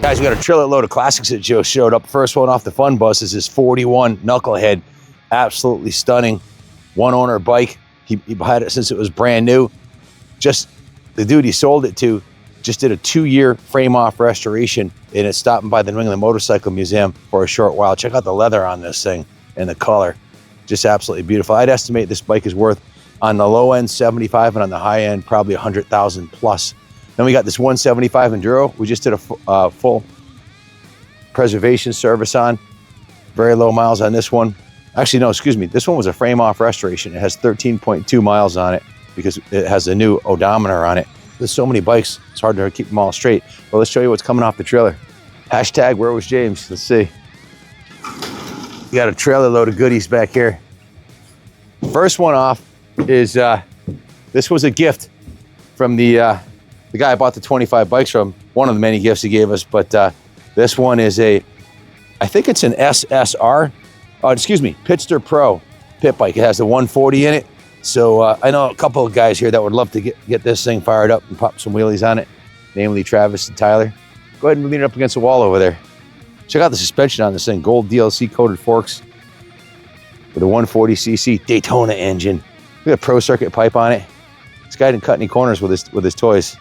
Guys, we got a trailer load of classics that just showed up. First one off the fun bus is this 41 Knucklehead. Absolutely stunning. One owner bike. He had it since it was brand new. Just the dude he sold it to just did a 2-year frame off restoration, and it's stopping by the New England Motorcycle Museum for a short while. Check out the leather on this thing and the color. Just absolutely beautiful. I'd estimate this bike is worth on the low end 75 and on the high end probably 100,000 plus. Then we got this 175 Enduro. We just did a full preservation service on. Very low miles on this one. Actually, no, excuse me. This one was a frame off restoration. It has 13.2 miles on it because it has a new odometer on it. There's so many bikes, it's hard to keep them all straight. But let's show you what's coming off the trailer. Hashtag where was James? Let's see. We got a trailer load of goodies back here. First one off is, this was a gift from the guy I bought the 25 bikes from, one of the many gifts he gave us, but this one is I think it's an SSR, Pitster Pro pit bike. It has the 140 in it. So I know a couple of guys here that would love to get this thing fired up and pop some wheelies on it, namely Travis and Tyler. Go ahead and lean it up against the wall over there. Check out the suspension on this thing, gold DLC coated forks with a 140cc Daytona engine. We got a Pro Circuit pipe on it. This guy didn't cut any corners with his toys.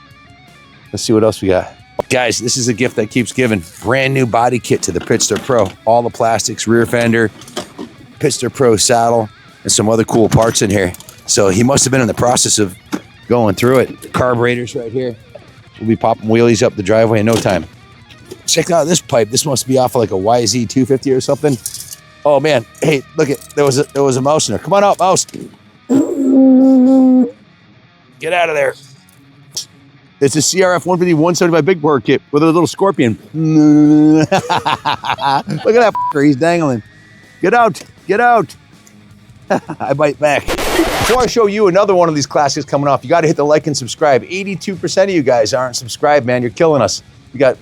Let's see what else we got. Guys, this is a gift that keeps giving. Brand new body kit to the Pitster Pro. All the plastics, rear fender, Pitster Pro saddle, and some other cool parts in here. So he must have been in the process of going through it. Carburetors right here. We'll be popping wheelies up the driveway in no time. Check out this pipe. This must be off of like a YZ250 or something. Oh man, hey, look it. There was a mouse in there. Come on out, mouse. Get out of there. It's a CRF150 175 big bore kit with a little scorpion. Look at that fucker, he's dangling. Get out, get out. I bite back. Before I show you another one of these classics coming off, you got to hit the like and subscribe. 82% of you guys aren't subscribed, man. You're killing us. We got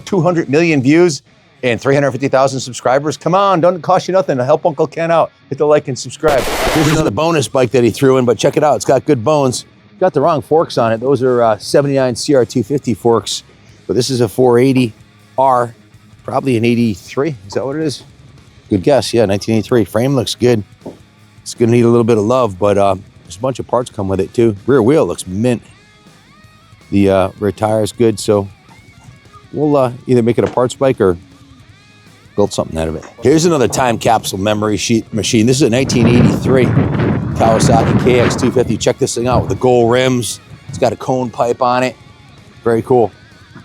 200 million views and 350,000 subscribers. Come on, don't cost you nothing to help Uncle Ken out. Hit the like and subscribe. Here's another bonus bike that he threw in, but check it out. It's got good bones. Got the wrong forks on it. Those are 79 CR250 forks, but this is a 480R, probably an 83. Is that what it is? Good guess. Yeah, 1983. Frame looks good. It's gonna need a little bit of love, but there's a bunch of parts come with it too. Rear wheel looks mint. The rear tire is good, so we'll either make it a parts bike or build something out of it. Here's another time capsule memory sheet machine. This is a 1983 Kawasaki KX250. Check this thing out with the gold rims. It's got a cone pipe on it. Very cool.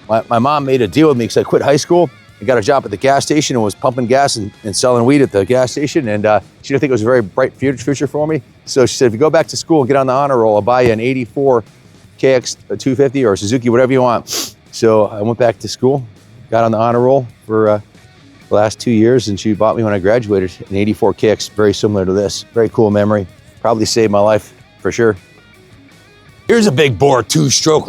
My mom made a deal with me because I quit high school and got a job at the gas station and was pumping gas and selling weed at the gas station. And she didn't think it was a very bright future for me. So she said, if you go back to school and get on the honor roll, I'll buy you an 84 KX250 or Suzuki, whatever you want. So I went back to school, got on the honor roll for the last 2 years, and she bought me when I graduated an 84 KX, very similar to this. Very cool memory. Probably saved my life for sure. Here's a big bore 2-stroke,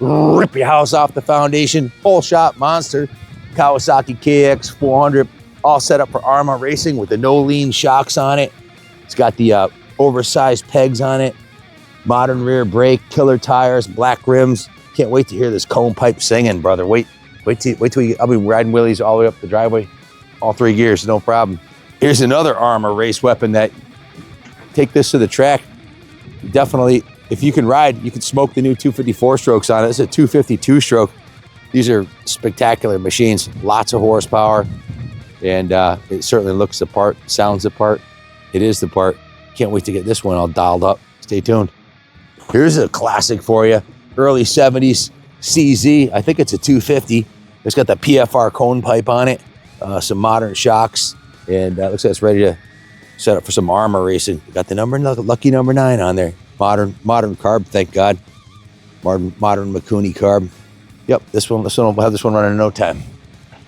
rip your house off the foundation, full shot monster, Kawasaki KX400, all set up for Arma racing with the no lean shocks on it. It's got the oversized pegs on it, modern rear brake, killer tires, black rims. Can't wait to hear this cone pipe singing, brother. Wait till I'll be riding wheelies all the way up the driveway, all 3 gears, no problem. Here's another Arma race weapon that take this to the track. Definitely, if you can ride, you can smoke the new 250 4-strokes on it. It's a 250 2-stroke. These are spectacular machines, lots of horsepower, and it certainly looks the part, sounds the part. It is the part. Can't wait to get this one all dialed up. Stay tuned. Here's a classic for you. Early 70s CZ. I think it's a 250. It's got the PFR cone pipe on it, some modern shocks, and looks like it's ready to set up for some Arma racing. Got the lucky number 9 on there. Modern carb, thank God. Modern Mikuni carb. Yep, this one will have this one running in no time.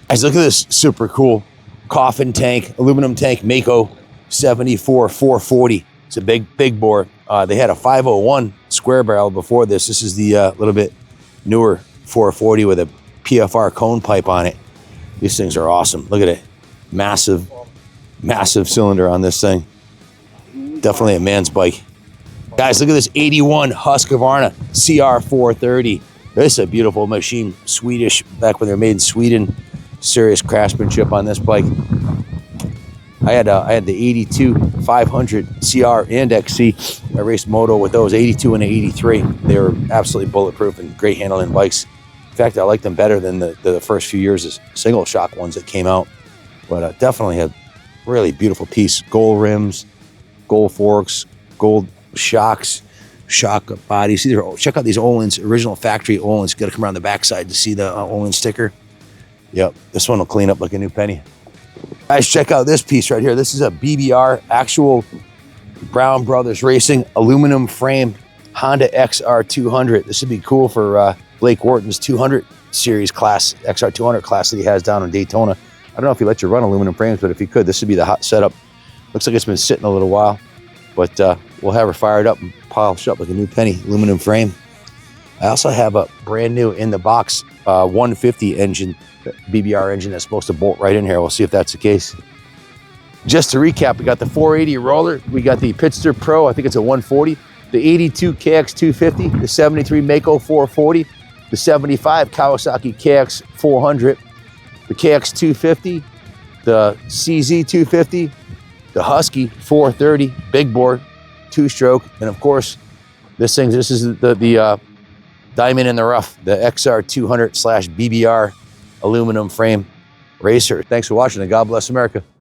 Guys, look at this super cool coffin tank, aluminum tank, Maico 74 440. It's a big bore. They had a 501 square barrel before this. This is the little bit newer 440 with a PFR cone pipe on it. These things are awesome. Look at it. Massive cylinder on this thing. Definitely a man's bike. Guys, look at this 81 Husqvarna CR430. This is a beautiful machine, Swedish, back when they were made in Sweden. Serious craftsmanship on this bike. I had the 82 500 CR and XC. I raced moto with those, 82 and 83. They were absolutely bulletproof and great handling bikes. In fact, I liked them better than the first few years as single shock ones that came out. But definitely a really beautiful piece. Gold rims, gold forks, gold shocks, shock bodies. Check out these Öhlins, original factory Öhlins. Got to come around the backside to see the Öhlins sticker. Yep, this one will clean up like a new penny. Guys, check out this piece right here. This is a BBR, actual Brown Brothers Racing aluminum frame Honda XR200. This would be cool for Blake Wharton's 200 series class, XR200 class that he has down in Daytona. I don't know if he lets you run aluminum frames, but if he could, this would be the hot setup. Looks like it's been sitting a little while, but we'll have her fired up and polished up like a new penny, aluminum frame. I also have a brand new in the box 150 engine, BBR engine that's supposed to bolt right in here. We'll see if that's the case. Just to recap, we got the 480 roller, we got the Pitster Pro, I think it's a 140, the 82 KX 250, the 73 Maico 440, the 75 Kawasaki KX 400, the KX 250, the CZ 250, the Husky 430, big bore, 2-stroke, and of course, this is the diamond in the rough, the XR200 / BBR aluminum frame racer. Thanks for watching, and God bless America.